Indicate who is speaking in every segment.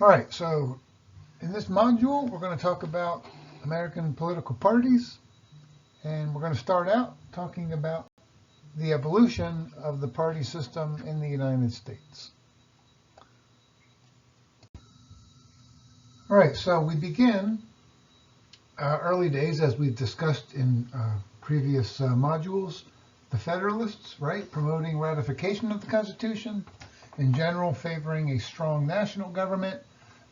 Speaker 1: All right, so in this module, we're going to talk about American political parties, and we're going to start out talking about the evolution of the party system in the United States. All right, so we begin early days, as we've discussed in previous modules, the Federalists, right, promoting ratification of the Constitution, in general favoring a strong national government,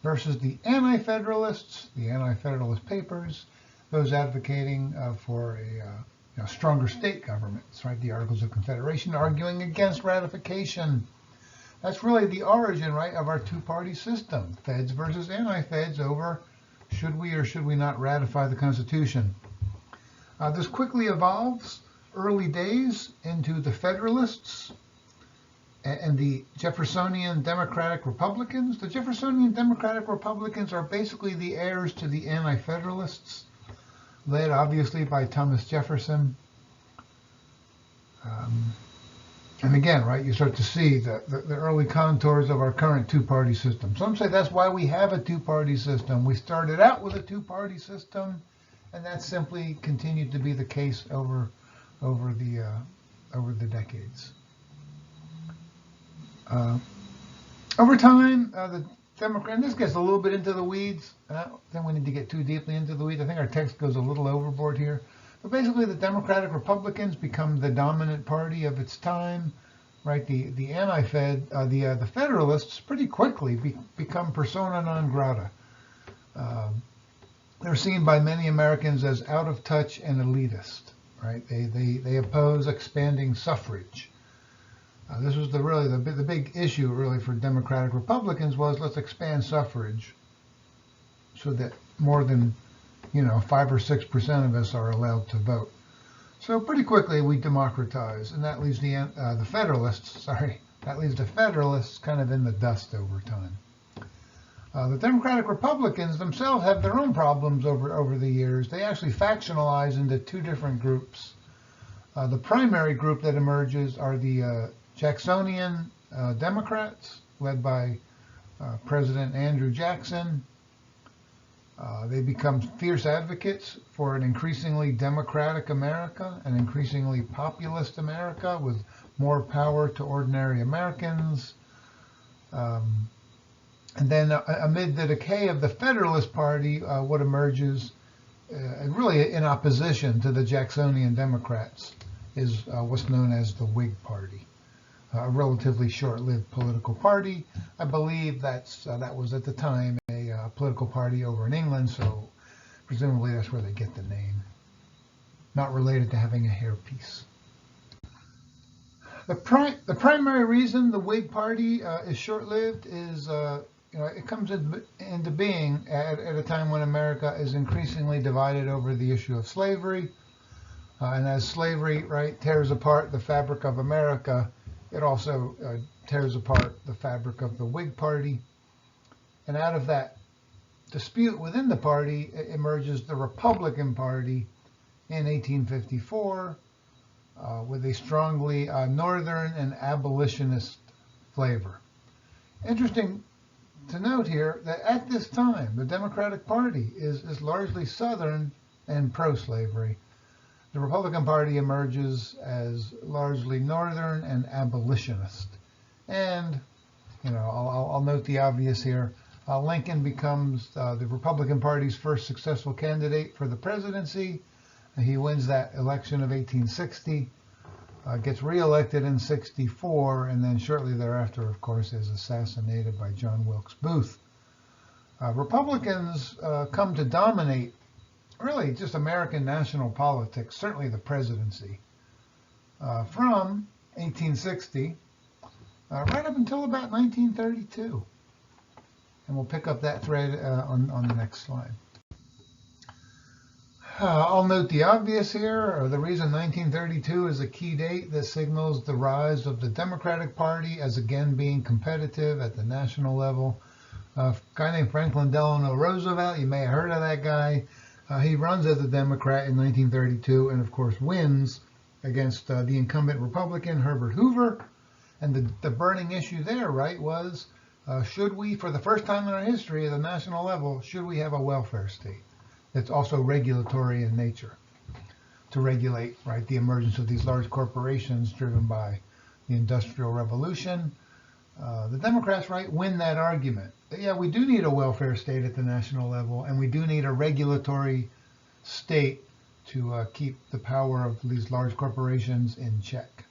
Speaker 1: versus the Anti-Federalists, the Anti-Federalist Papers, those advocating for a stronger state governments, right? The Articles of Confederation arguing against ratification. That's really the origin, right, of our two-party system, Feds versus Anti-Feds over should we or should we not ratify the Constitution. This quickly evolves early days into the Federalists and the Jeffersonian Democratic Republicans. The Jeffersonian Democratic Republicans are basically the heirs to the Anti-Federalists, led obviously by Thomas Jefferson. And again, right, you start to see the early contours of our current two-party system. Some say that's why we have a two-party system. We started out with a two-party system, and that simply continued to be the case over the decades. Over time, the Democrat, and this gets a little bit into the weeds. I don't think we need to get too deeply into the weeds. I think our text goes a little overboard here. But basically, the Democratic Republicans become the dominant party of its time, right? The anti-Fed, the Federalists, pretty quickly become persona non grata. They're seen by many Americans as out of touch and elitist, right? They oppose expanding suffrage. This was the big issue really for Democratic Republicans was let's expand suffrage so that more than 5 or 6% of us are allowed to vote. So pretty quickly we democratize, and that leaves the Federalists. That leaves the Federalists kind of in the dust over time. The Democratic Republicans themselves have their own problems over the years. They actually factionalize into two different groups. The primary group that emerges are the Jacksonian Democrats, led by President Andrew Jackson. They become fierce advocates for an increasingly democratic America, an increasingly populist America with more power to ordinary Americans. And then amid the decay of the Federalist Party, what emerges, really in opposition to the Jacksonian Democrats, is what's known as the Whig Party. A relatively short-lived political party. I believe that was at the time a political party over in England, so presumably that's where they get the name. Not related to having a hairpiece. The primary reason the Whig Party is short-lived is it comes into being at a time when America is increasingly divided over the issue of slavery, and as slavery tears apart the fabric of America, it also tears apart the fabric of the Whig Party. And out of that dispute within the party emerges the Republican Party in 1854 with a strongly northern and abolitionist flavor. Interesting to note here that at this time, the Democratic Party is largely southern and pro-slavery. The Republican Party emerges as largely northern and abolitionist. And, I'll note the obvious here. Lincoln becomes the Republican Party's first successful candidate for the presidency. He wins that election of 1860, gets reelected in 64, and then shortly thereafter, of course, is assassinated by John Wilkes Booth. Republicans come to dominate really just American national politics, certainly the presidency, from 1860 right up until about 1932. And we'll pick up that thread on the next slide. I'll note the obvious here. The reason 1932 is a key date that signals the rise of the Democratic Party as again being competitive at the national level. A guy named Franklin Delano Roosevelt, you may have heard of that guy. He runs as a Democrat in 1932 and, of course, wins against the incumbent Republican, Herbert Hoover. And the burning issue there, right, was Should we, for the first time in our history at the national level, should we have a welfare state that's also regulatory in nature to regulate, right, the emergence of these large corporations driven by the Industrial Revolution? The Democrats, right, win that argument. But yeah, we do need a welfare state at the national level, and we do need a regulatory state to keep the power of these large corporations in check.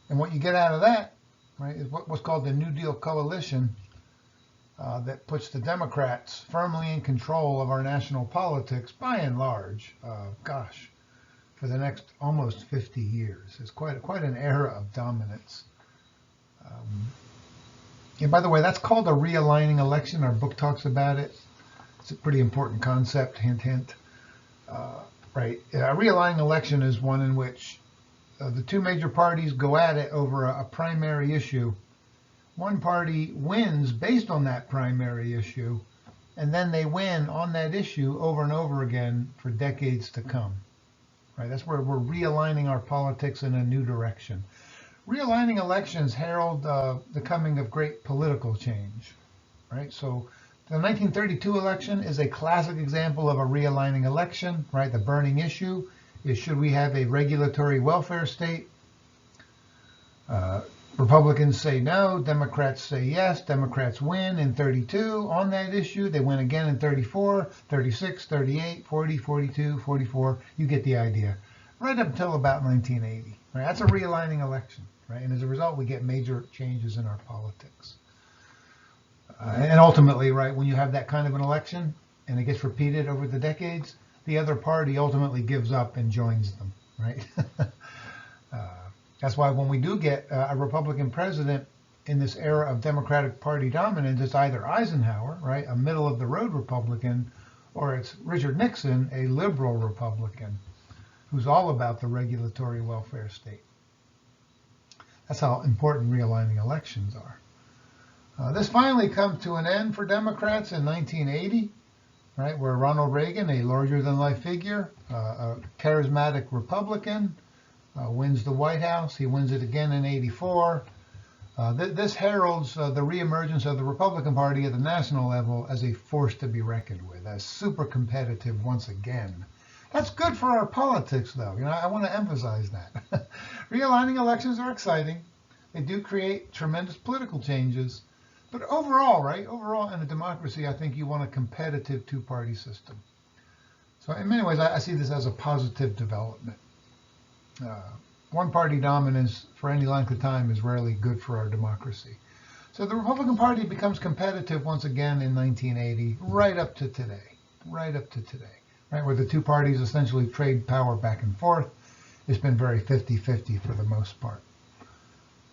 Speaker 1: And what you get out of that, right, is what's called the New Deal coalition that puts the Democrats firmly in control of our national politics by and large, for the next almost 50 years. It's quite an era of dominance. And by the way, that's called a realigning election. Our book talks about it. It's a pretty important concept, hint, hint. Right, a realigning election is one in which the two major parties go at it over a primary issue. One party wins based on that primary issue, and then they win on that issue over and over again for decades to come. Right, that's where we're realigning our politics in a new direction. Realigning elections herald the coming of great political change. Right, so the 1932 election is a classic example of a realigning election. Right, the burning issue is, should we have a regulatory welfare state? Republicans say no, Democrats say yes. Democrats win in 32 on that issue. They win again in 34, 36, 38, 40, 42, 44. You get the idea. Right up until about 1980. Right? That's a realigning election. Right? And as a result, we get major changes in our politics. And ultimately, right, when you have that kind of an election and it gets repeated over the decades, the other party ultimately gives up and joins them. Right? That's why when we do get a Republican president in this era of Democratic Party dominance, it's either Eisenhower, right, a middle-of-the-road Republican, or it's Richard Nixon, a liberal Republican, who's all about the regulatory welfare state. That's how important realigning elections are. This finally comes to an end for Democrats in 1980, right, where Ronald Reagan, a larger-than-life figure, a charismatic Republican, wins the White House. He wins it again in 84. This heralds the reemergence of the Republican Party at the national level as a force to be reckoned with, as super competitive once again. That's good for our politics, though. You know, I want to emphasize that. Realigning elections are exciting. They do create tremendous political changes. But overall, right, overall in a democracy, I think you want a competitive two-party system. So in many ways, I see this as a positive development. One-party dominance for any length of time is rarely good for our democracy. So the Republican Party becomes competitive once again in 1980, right up to today, right, where the two parties essentially trade power back and forth. It's been very 50-50 for the most part.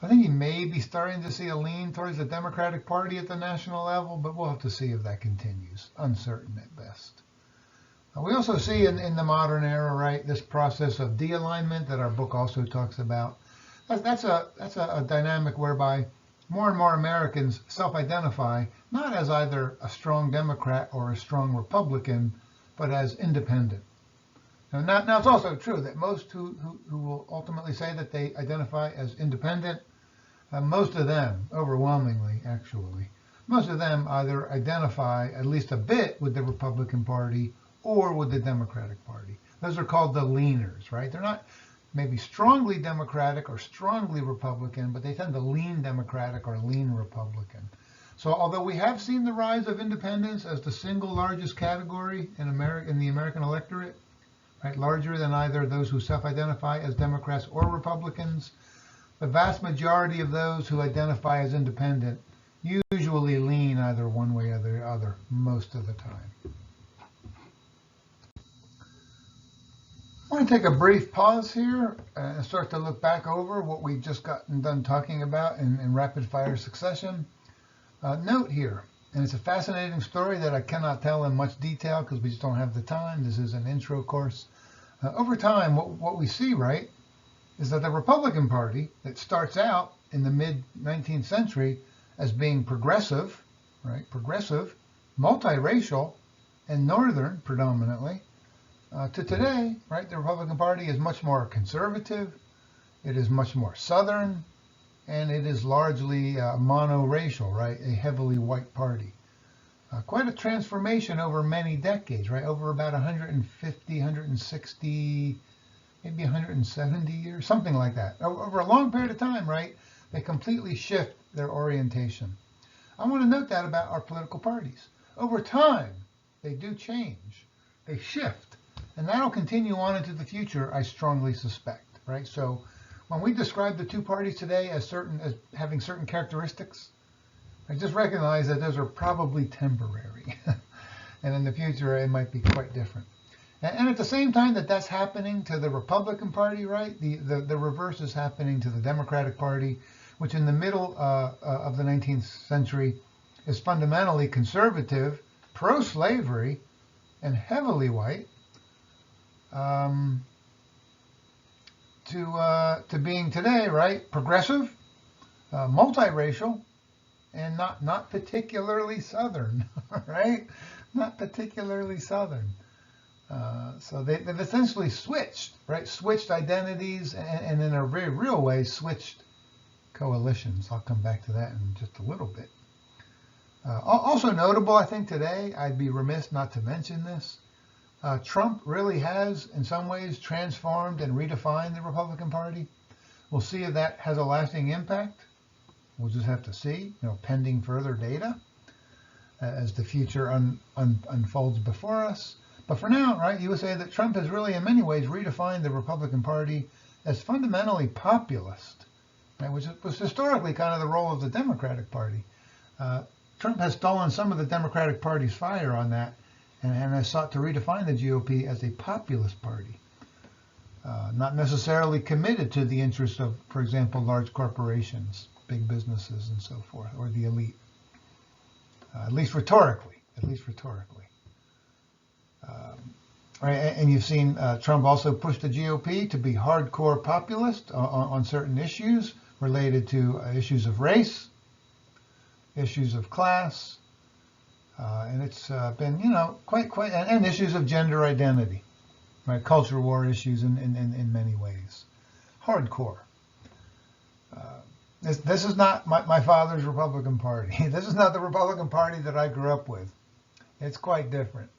Speaker 1: I think you may be starting to see a lean towards the Democratic Party at the national level, but we'll have to see if that continues. Uncertain at best. We also see in the modern era, right, this process of de-alignment that our book also talks about. That's a dynamic whereby more and more Americans self-identify not as either a strong Democrat or a strong Republican, but as independent. Now it's also true that most who will ultimately say that they identify as independent, most of them, overwhelmingly actually, most of them either identify at least a bit with the Republican Party or with the Democratic Party. Those are called the leaners, right? They're not maybe strongly Democratic or strongly Republican, but they tend to lean Democratic or lean Republican. So although we have seen the rise of independents as the single largest category in the American electorate, right, larger than either those who self-identify as Democrats or Republicans, the vast majority of those who identify as independent usually lean either one way or the other most of the time. I want to take a brief pause here and start to look back over what we've just gotten done talking about in rapid fire succession. Note here, and it's a fascinating story that I cannot tell in much detail because we just don't have the time. This is an intro course. Over time, what we see, right, is that the Republican Party that starts out in the mid-19th century as being progressive, right, multiracial, and northern predominantly, to today, right, the Republican Party is much more conservative. It is much more southern. and it is largely monoracial, right? A heavily white party. Quite a transformation over many decades, right? Over about 150, 160, maybe 170 years, something like that. Over a long period of time, right? They completely shift their orientation. I want to note that about our political parties. Over time, they do change. They shift. And that'll continue on into the future, I strongly suspect, right? So when we describe the two parties today as having certain characteristics, I just recognize that those are probably temporary. And in the future, it might be quite different. And at the same time that that's happening to the Republican Party, right, the reverse is happening to the Democratic Party, which in the middle of the 19th century is fundamentally conservative, pro-slavery, and heavily white, to being today, right, progressive, multiracial, and not particularly Southern, right? Not particularly Southern. So they've essentially switched, right? Switched identities, and in a very real way, switched coalitions. I'll come back to that in just a little bit. Also notable, I think today, I'd be remiss not to mention this. Trump really has, in some ways, transformed and redefined the Republican Party. We'll see if that has a lasting impact. We'll just have to see, pending further data as the future unfolds before us. But for now, right, you would say that Trump has really, in many ways, redefined the Republican Party as fundamentally populist, right, which was historically kind of the role of the Democratic Party. Trump has stolen some of the Democratic Party's fire on that and has sought to redefine the GOP as a populist party, not necessarily committed to the interests of, for example, large corporations, big businesses, and so forth, or the elite, at least rhetorically. Right, and you've seen Trump also push the GOP to be hardcore populist on certain issues related to issues of race, issues of class, and it's been, quite, and issues of gender identity, right? Culture war issues in many ways. Hardcore. This is not my father's Republican Party. This is not the Republican Party that I grew up with. It's quite different.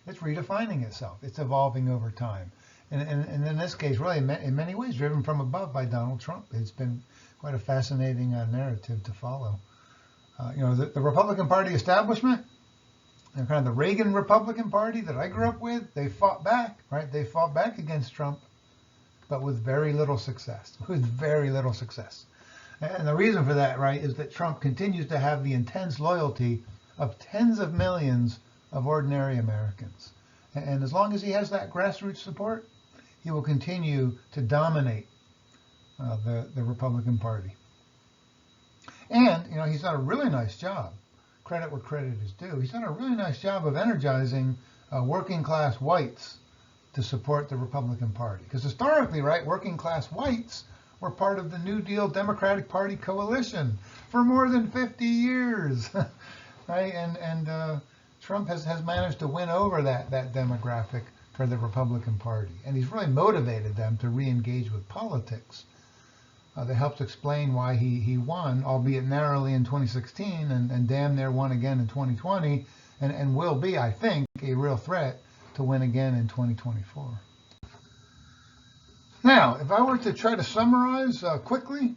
Speaker 1: It's redefining itself. It's evolving over time. And in this case, really, in many ways, driven from above by Donald Trump. It's been quite a fascinating narrative to follow. The Republican Party establishment, kind of the Reagan Republican Party that I grew up with, they fought back, right? They fought back against Trump, but with very little success. And the reason for that, right, is that Trump continues to have the intense loyalty of tens of millions of ordinary Americans. And as long as he has that grassroots support, he will continue to dominate the Republican Party. And, he's done a really nice job. Credit where credit is due. He's done a really nice job of energizing working class whites to support the Republican Party. Because historically, right, working class whites were part of the New Deal Democratic Party coalition for more than 50 years, right? And Trump has managed to win over that demographic for the Republican Party. And he's really motivated them to re-engage with politics. That helps explain why he won, albeit narrowly in 2016, and damn near won again in 2020, and will be, I think, a real threat to win again in 2024. Now, if I were to try to summarize quickly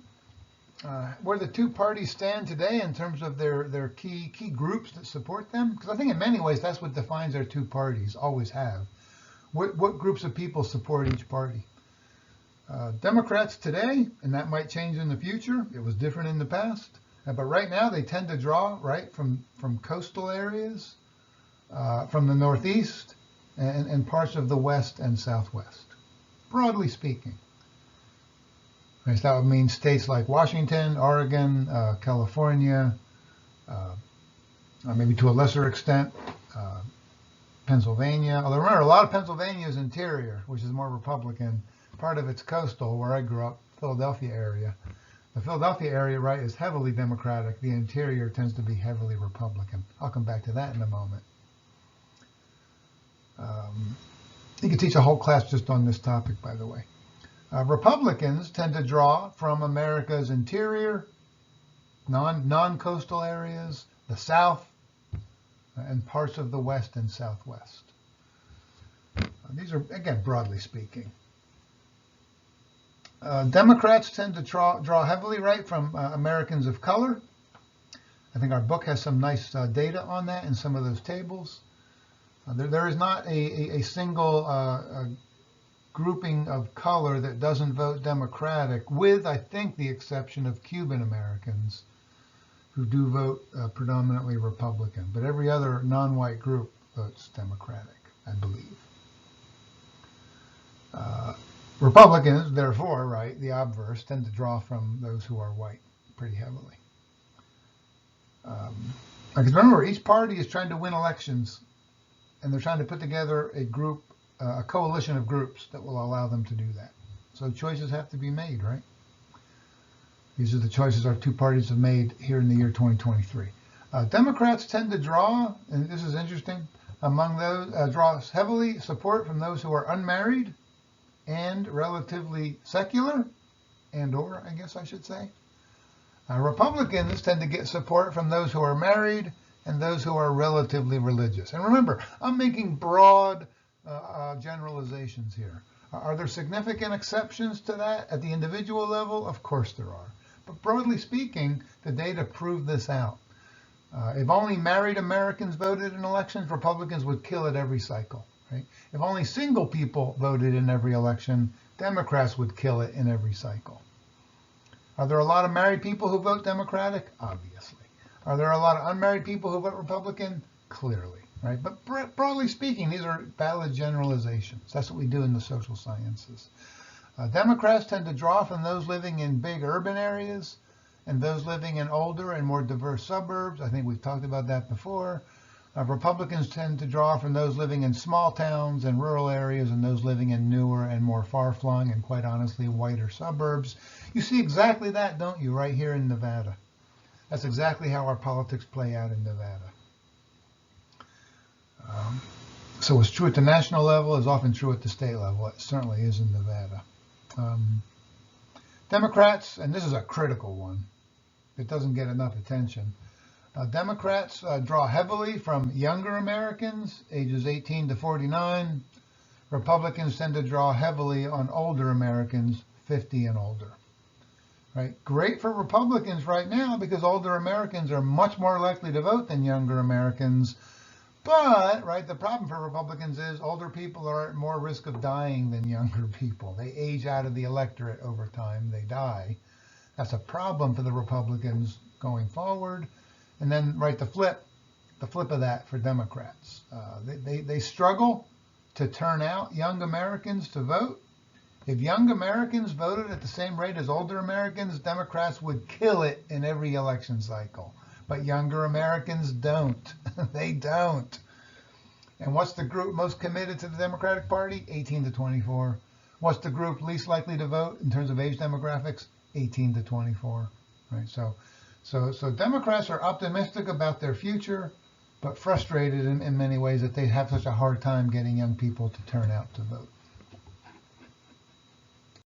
Speaker 1: where the two parties stand today in terms of their key groups that support them, because I think in many ways that's what defines our two parties, always have. What groups of people support each party? Democrats today, and that might change in the future, it was different in the past, but right now they tend to draw, right, from coastal areas, from the Northeast, and parts of the West and Southwest, broadly speaking. Right, so that would mean states like Washington, Oregon, California, maybe to a lesser extent, Pennsylvania. Although remember, a lot of Pennsylvania is interior, which is more Republican. Part of it's coastal, where I grew up, Philadelphia area. The Philadelphia area, right, is heavily Democratic. The interior tends to be heavily Republican. I'll come back to that in a moment. You could teach a whole class just on this topic, by the way. Republicans tend to draw from America's interior, non-coastal areas, the South, and parts of the West and Southwest. These are, again, broadly speaking. Democrats tend to draw heavily, right, from Americans of color. I think our book has some nice data on that in some of those tables. There is not a single grouping of color that doesn't vote Democratic, with, I think, the exception of Cuban Americans, who do vote predominantly Republican. But every other non-white group votes Democratic, I believe. Republicans, therefore, right, the obverse, tend to draw from those who are white pretty heavily. Because remember, each party is trying to win elections, and they're trying to put together a group, a coalition of groups that will allow them to do that. So choices have to be made, right? These are the choices our two parties have made here in the year 2023. Democrats tend to draw, and this is interesting, among those, draws heavily support from those who are unmarried and relatively secular, or, I guess I should say. Republicans tend to get support from those who are married and those who are relatively religious. And remember, I'm making broad generalizations here. Are there significant exceptions to that at the individual level? Of course there are. But broadly speaking, the data prove this out. If only married Americans voted in elections, Republicans would kill it every cycle. Right? If only single people voted in every election, Democrats would kill it in every cycle. Are there a lot of married people who vote Democratic? Obviously. Are there a lot of unmarried people who vote Republican? Clearly. Right? But broadly speaking, these are valid generalizations. That's what we do in the social sciences. Democrats tend to draw from those living in big urban areas and those living in older and more diverse suburbs. I think we've talked about that before. Republicans tend to draw from those living in small towns and rural areas and those living in newer and more far-flung and, quite honestly, whiter suburbs. You see exactly that, don't you, right here in Nevada? That's exactly how our politics play out in Nevada. So what's true at the national level is often true at the state level. It certainly is in Nevada. Democrats, and this is a critical one, it doesn't get enough attention. Democrats draw heavily from younger Americans, ages 18 to 49. Republicans tend to draw heavily on older Americans, 50 and older. Right? Great for Republicans right now because older Americans are much more likely to vote than younger Americans. But, right, the problem for Republicans is older people are at more risk of dying than younger people. They age out of the electorate over time. They die. That's a problem for the Republicans going forward. And then, right, the flip of that for Democrats. They struggle to turn out young Americans to vote. If young Americans voted at the same rate as older Americans, Democrats would kill it in every election cycle. But younger Americans don't. They don't. And what's the group most committed to the Democratic Party? 18 to 24. What's the group least likely to vote in terms of age demographics? 18 to 24. Right. So Democrats are optimistic about their future, but frustrated in many ways that they have such a hard time getting young people to turn out to vote.